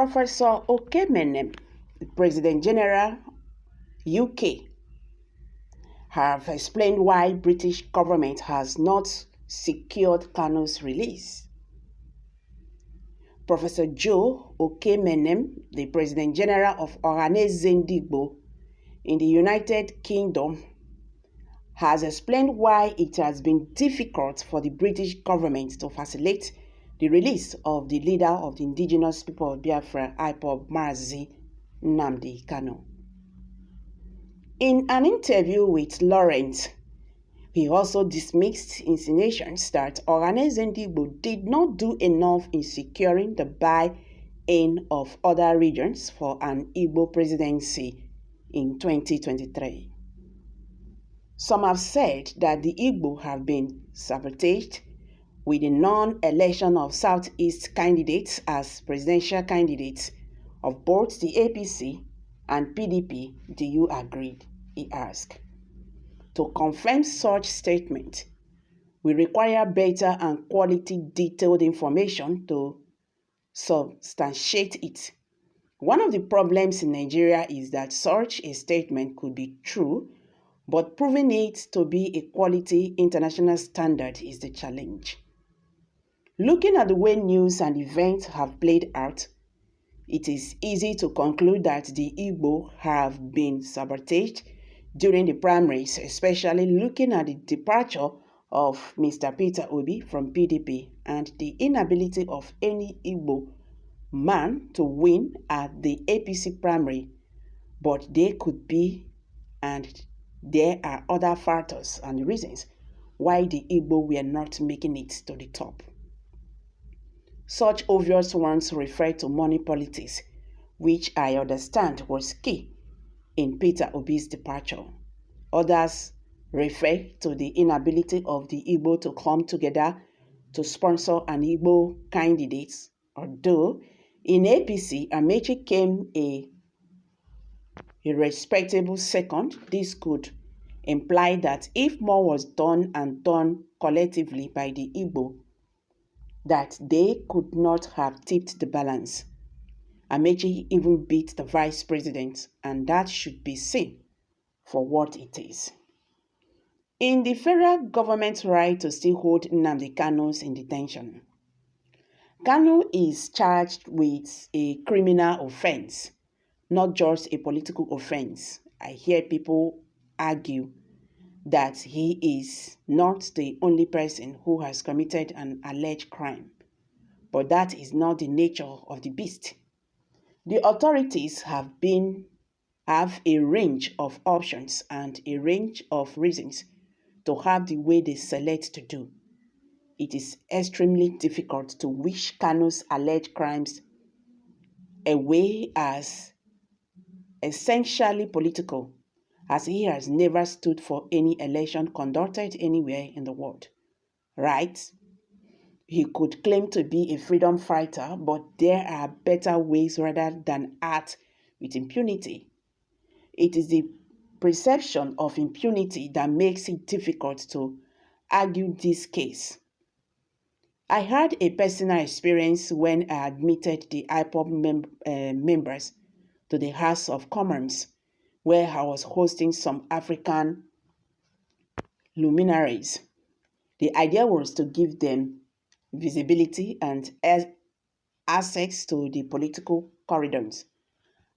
Professor Ukemenam, the President General UK, have explained why British government has not secured Kaun's release. Professor Joe Ukemenam, the President General of Ohanaeze in the United Kingdom, has explained why it has been difficult for the British government to facilitate the release of the leader of the indigenous people of Biafra, Mazi Nnamdi Kanu. In an interview with Lawrence, he also dismissed insinuations that Ohanaeze did not do enough in securing the buy-in of other regions for an Igbo presidency in 2023. Some have said that the Igbo have been sabotaged with the non-election of Southeast candidates as presidential candidates of both the APC and PDP. Do you agree? He asked. To confirm such statement, we require better and quality detailed information to substantiate it. One of the problems in Nigeria is that such a statement could be true, but proving it to be a quality international standard is the challenge. Looking at the way news and events have played out, it is easy to conclude that the Igbo have been sabotaged during the primaries, especially looking at the departure of Mr. Peter Obi from PDP and the inability of any Igbo man to win at the APC primary. But they could be, and there are other factors and reasons why the Igbo were not making it to the top. Such obvious ones refer to money politics, which I understand was key in Peter Obi's departure. Others refer to the inability of the Igbo to come together to sponsor an Igbo candidate, although in APC, Amaechi came a respectable second. This could imply that if more was done and done collectively by the Igbo, that they could not have tipped the balance. Amaechi even beat the vice president, and that should be seen for what it is. In the federal government's right to still hold Nnamdi Kanu in detention, Kanu is charged with a criminal offense, not just a political offense. I hear people argue that he is not the only person who has committed an alleged crime, but that is not the nature of the beast. The authorities have a range of options and a range of reasons to have the way they select to do. It is extremely difficult to wish Kanu's alleged crimes away as essentially political, as he has never stood for any election conducted anywhere in the world. Right? He could claim to be a freedom fighter, but there are better ways rather than act with impunity. It is the perception of impunity that makes it difficult to argue this case. I had a personal experience when I admitted the IPOB members to the House of Commons, where I was hosting some African luminaries. The idea was to give them visibility and access to the political corridors.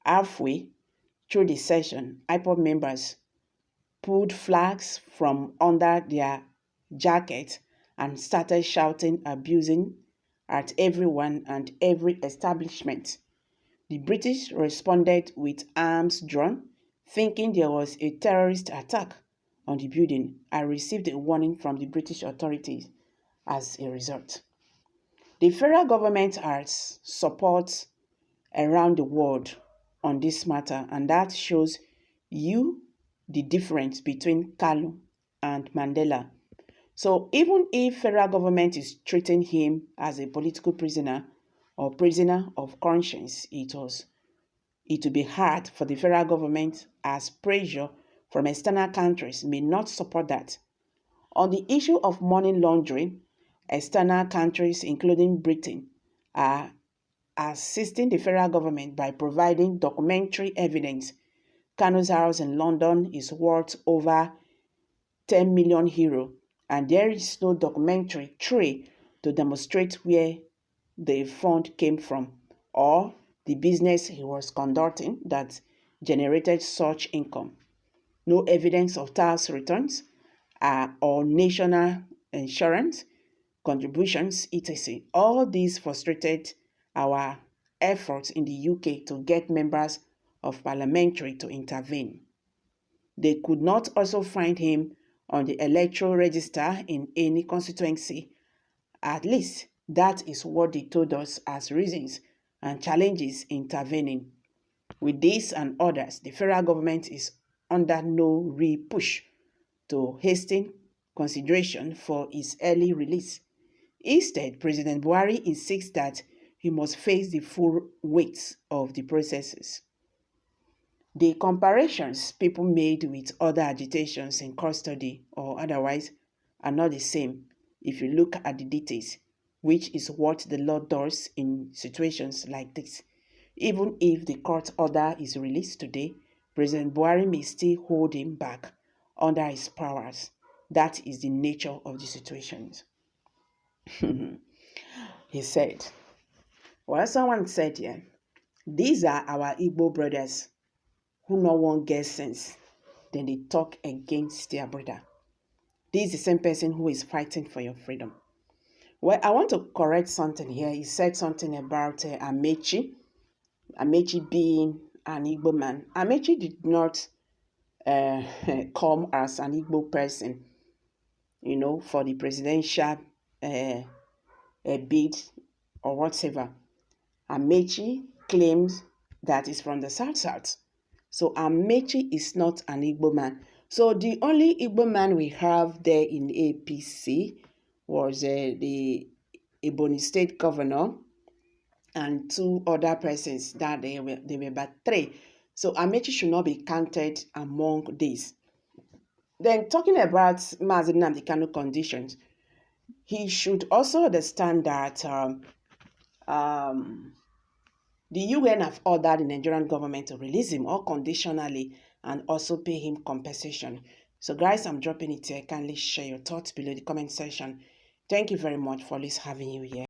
Halfway through the session, IPOB members pulled flags from under their jackets and started shouting, abusing at everyone and every establishment. The British responded with arms drawn, thinking there was a terrorist attack on the building. I received a warning from the British authorities as a result. The federal government has support around the world on this matter, and that shows you the difference between Kalu and Mandela. So even if federal government is treating him as a political prisoner or prisoner of conscience, it will be hard for the federal government, as pressure from external countries may not support that. On the issue of money laundering, external countries, including Britain, are assisting the federal government by providing documentary evidence. Kanu's house in London is worth over 10 million euro, and there is no documentary trail to demonstrate where the fund came from or the business he was conducting that generated such income. No evidence of tax returns or national insurance contributions, etc. All these frustrated our efforts in the UK to get members of parliamentary to intervene. They could not also find him on the electoral register in any constituency. At least that is what they told us as reasons and challenges intervening. With this and others, the federal government is under no real push to hasten consideration for his early release. Instead, President Buhari insists that he must face the full weight of the processes. The comparisons people made with other agitations in custody or otherwise are not the same if you look at the details, which is what the law does in situations like this. Even if the court order is released today, President Buhari may still hold him back under his powers. That is the nature of the situations. He said, well, someone said here, these are our Igbo brothers who no one gets sense. Then they talk against their brother. This is the same person who is fighting for your freedom. Well, I want to correct something here. He said something about Amechi. Amechi being an Igbo man. Amechi did not come as an Igbo person, for the presidential bid or whatever. Amechi claims that he's from the South. So Amechi is not an Igbo man. So the only Igbo man we have there in APC was the Ebonyi State Governor and two other persons that they were about three. So Amechi should not be counted among these. Then talking about Mazi Nnamdi Kanu conditions, he should also understand that the UN have ordered the Nigerian government to release him unconditionally and also pay him compensation. So guys, I'm dropping it here. Kindly share your thoughts below the comment section. Thank you very much for always having you here.